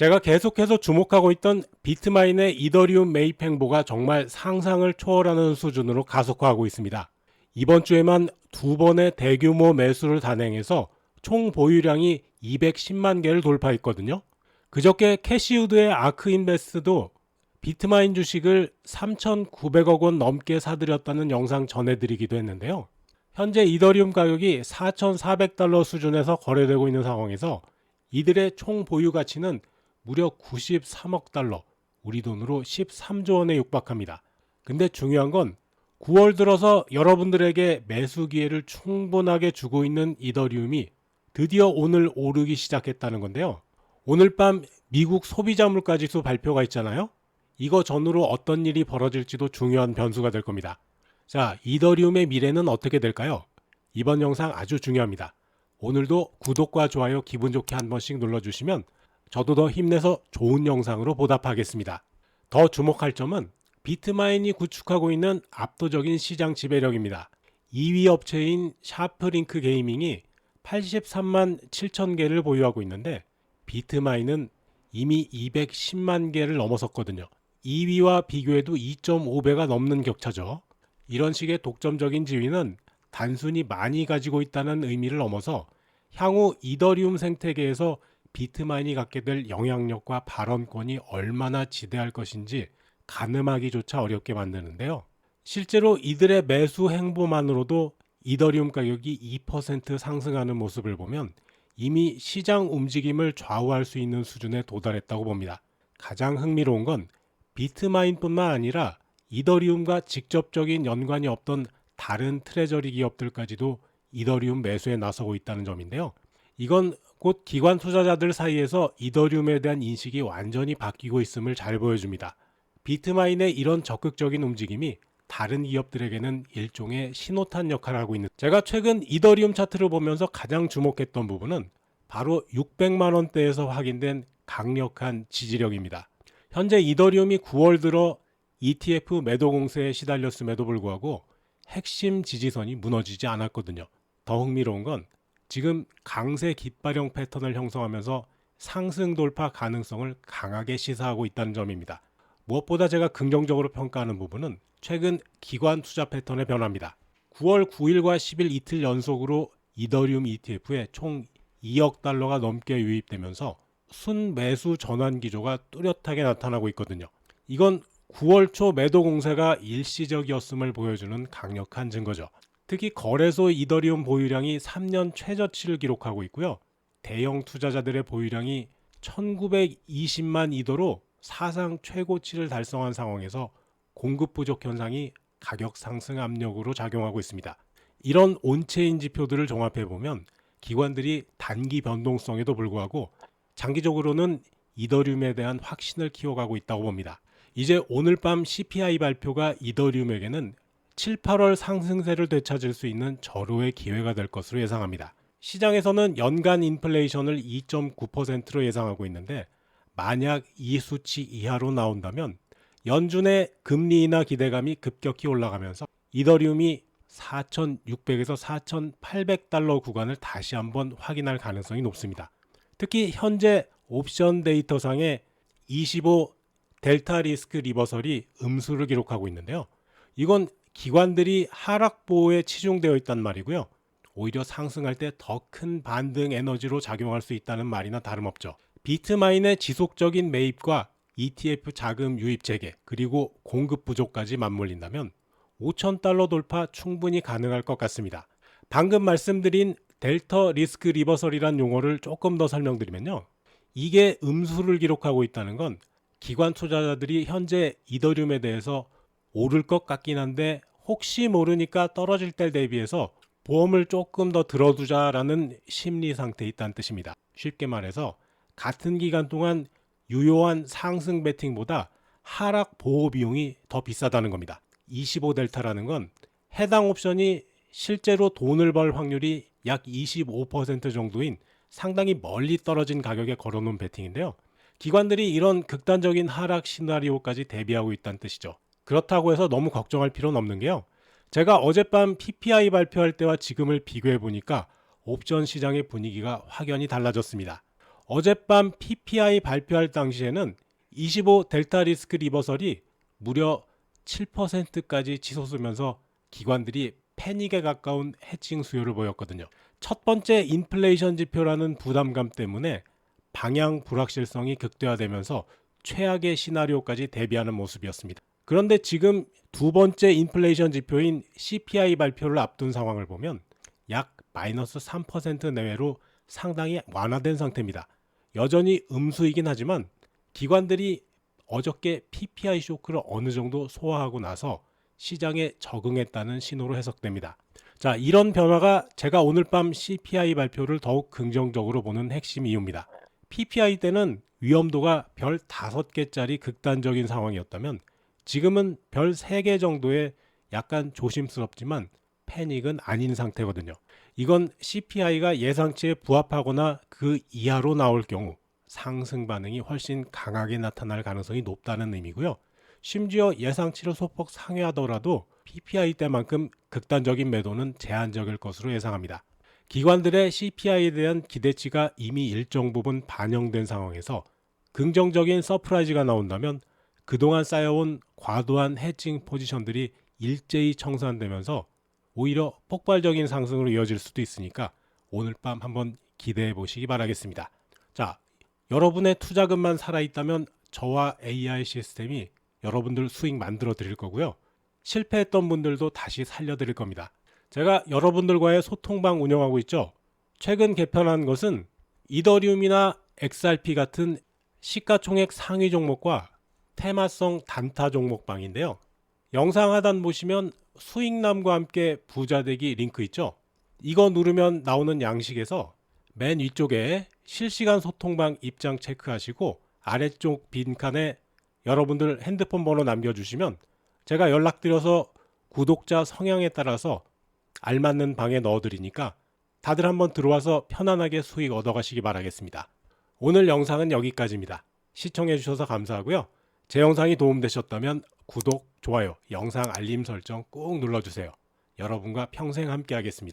제가 계속해서 주목하고 있던 비트마인의 이더리움 매입 행보가 정말 상상을 초월하는 수준으로 가속화하고 있습니다. 이번 주에만 두 번의 대규모 매수를 단행해서 총 보유량이 210만 개를 돌파했거든요. 그저께 캐시우드의 아크인베스트도 비트마인 주식을 3,900억 원 넘게 사들였다는 영상 전해드리기도 했는데요. 현재 이더리움 가격이 4,400달러 수준에서 거래되고 있는 상황에서 이들의 총 보유 가치는 무려 93억 달러, 우리 돈으로 13조 원에 육박합니다. 근데 중요한 건 9월 들어서 여러분들에게 매수 기회를 충분하게 주고 있는 이더리움이 드디어 오늘 오르기 시작했다는 건데요. 오늘 밤 미국 소비자 물가지수 발표가 있잖아요. 이거 전후로 어떤 일이 벌어질지도 중요한 변수가 될 겁니다. 자, 이더리움의 미래는 어떻게 될까요? 이번 영상 아주 중요합니다. 오늘도 구독과 좋아요 기분 좋게 한 번씩 눌러주시면 저도 더 힘내서 좋은 영상으로 보답하겠습니다. 더 주목할 점은 비트마인이 구축하고 있는 압도적인 시장 지배력입니다. 2위 업체인 샤프링크 게이밍이 83만 7천 개를 보유하고 있는데 비트마인은 이미 210만 개를 넘어섰거든요. 2위와 비교해도 2.5배가 넘는 격차죠. 이런 식의 독점적인 지위는 단순히 많이 가지고 있다는 의미를 넘어서 향후 이더리움 생태계에서 비트마인이 갖게 될 영향력과 발언권이 얼마나 지대할 것인지 가늠하기조차 어렵게 만드는데요. 실제로 이들의 매수 행보만으로도 이더리움 가격이 2% 상승하는 모습을 보면 이미 시장 움직임을 좌우할 수 있는 수준에 도달했다고 봅니다. 가장 흥미로운 건 비트마인뿐만 아니라 이더리움과 직접적인 연관이 없던 다른 트레저리 기업들까지도 이더리움 매수에 나서고 있다는 점인데요. 이건 곧 기관 투자자들 사이에서 이더리움에 대한 인식이 완전히 바뀌고 있음을 잘 보여줍니다. 비트마인의 이런 적극적인 움직임이 다른 기업들에게는 일종의 신호탄 역할을 하고 있는, 제가 최근 이더리움 차트를 보면서 가장 주목했던 부분은 바로 600만 원대에서 확인된 강력한 지지력입니다. 현재 이더리움이 9월 들어 ETF 매도 공세에 시달렸음에도 불구하고 핵심 지지선이 무너지지 않았거든요. 더 흥미로운 건 지금 강세 깃발형 패턴을 형성하면서 상승 돌파 가능성을 강하게 시사하고 있다는 점입니다. 무엇보다 제가 긍정적으로 평가하는 부분은 최근 기관 투자 패턴의 변화입니다. 9월 9일과 10일 이틀 연속으로 이더리움 ETF에 총 2억 달러가 넘게 유입되면서 순매수 전환 기조가 뚜렷하게 나타나고 있거든요. 이건 9월 초 매도 공세가 일시적이었음을 보여주는 강력한 증거죠. 특히 거래소 이더리움 보유량이 3년 최저치를 기록하고 있고요. 대형 투자자들의 보유량이 1920만 이더로 사상 최고치를 달성한 상황에서 공급 부족 현상이 가격 상승 압력으로 작용하고 있습니다. 이런 온체인 지표들을 종합해보면 기관들이 단기 변동성에도 불구하고 장기적으로는 이더리움에 대한 확신을 키워가고 있다고 봅니다. 이제 오늘 밤 CPI 발표가 이더리움에게는 7, 8월 상승세를 되찾을 수 있는 절호의 기회가 될 것으로 예상합니다. 시장에서는 연간 인플레이션을 2.9%로 예상하고 있는데 만약 이 수치 이하로 나온다면 연준의 금리 인하 기대감이 급격히 올라가면서 이더리움이 4,600에서 4,800달러 구간을 다시 한번 확인할 가능성이 높습니다. 특히 현재 옵션 데이터상에 25 델타 리스크 리버설이 음수를 기록하고 있는데요. 이건 기관들이 하락 보호에 치중되어 있단 말이고요. 오히려 상승할 때 더 큰 반등 에너지로 작용할 수 있다는 말이나 다름없죠. 비트마인의 지속적인 매입과 ETF 자금 유입 재개 그리고 공급 부족까지 맞물린다면 5,000달러 돌파 충분히 가능할 것 같습니다. 방금 말씀드린 델타 리스크 리버설이란 용어를 조금 더 설명드리면요. 이게 음수를 기록하고 있다는 건 기관 투자자들이 현재 이더리움에 대해서 오를 것 같긴 한데 혹시 모르니까 떨어질 때 대비해서 보험을 조금 더 들어두자라는 심리 상태에 있다는 뜻입니다. 쉽게 말해서 같은 기간 동안 유효한 상승 베팅보다 하락 보호 비용이 더 비싸다는 겁니다. 25 델타라는 건 해당 옵션이 실제로 돈을 벌 확률이 약 25% 정도인 상당히 멀리 떨어진 가격에 걸어놓은 베팅인데요. 기관들이 이런 극단적인 하락 시나리오까지 대비하고 있다는 뜻이죠. 그렇다고 해서 너무 걱정할 필요는 없는 게요. 제가 어젯밤 PPI 발표할 때와 지금을 비교해 보니까 옵션 시장의 분위기가 확연히 달라졌습니다. 어젯밤 PPI 발표할 당시에는 25 델타 리스크 리버설이 무려 7%까지 치솟으면서 기관들이 패닉에 가까운 해칭 수요를 보였거든요. 첫 번째 인플레이션 지표라는 부담감 때문에 방향 불확실성이 극대화되면서 최악의 시나리오까지 대비하는 모습이었습니다. 그런데 지금 두 번째 인플레이션 지표인 CPI 발표를 앞둔 상황을 보면 약 마이너스 3% 내외로 상당히 완화된 상태입니다. 여전히 음수이긴 하지만 기관들이 어저께 PPI 쇼크를 어느 정도 소화하고 나서 시장에 적응했다는 신호로 해석됩니다. 자, 이런 변화가 제가 오늘 밤 CPI 발표를 더욱 긍정적으로 보는 핵심 이유입니다. PPI 때는 위험도가 별 5개짜리 극단적인 상황이었다면 지금은 별 3개 정도의 약간 조심스럽지만 패닉은 아닌 상태거든요. 이건 CPI가 예상치에 부합하거나 그 이하로 나올 경우 상승 반응이 훨씬 강하게 나타날 가능성이 높다는 의미고요. 심지어 예상치를 소폭 상회하더라도 PPI 때만큼 극단적인 매도는 제한적일 것으로 예상합니다. 기관들의 CPI에 대한 기대치가 이미 일정 부분 반영된 상황에서 긍정적인 서프라이즈가 나온다면 그동안 쌓여온 과도한 해칭 포지션들이 일제히 청산되면서 오히려 폭발적인 상승으로 이어질 수도 있으니까 오늘 밤 한번 기대해 보시기 바라겠습니다. 자, 여러분의 투자금만 살아있다면 저와 AI 시스템이 여러분들 수익 만들어 드릴 거고요. 실패했던 분들도 다시 살려 드릴 겁니다. 제가 여러분들과의 소통방 운영하고 있죠. 최근 개편한 것은 이더리움이나 XRP 같은 시가총액 상위 종목과 테마성 단타 종목방인데요. 영상 하단 보시면 수익남과 함께 부자되기 링크 있죠. 이거 누르면 나오는 양식에서 맨 위쪽에 실시간 소통방 입장 체크하시고 아래쪽 빈칸에 여러분들 핸드폰 번호 남겨주시면 제가 연락드려서 구독자 성향에 따라서 알맞는 방에 넣어드리니까 다들 한번 들어와서 편안하게 수익 얻어가시기 바라겠습니다. 오늘 영상은 여기까지입니다. 시청해주셔서 감사하고요. 제 영상이 도움되셨다면 구독, 좋아요, 영상 알림 설정 꼭 눌러주세요. 여러분과 평생 함께 하겠습니다.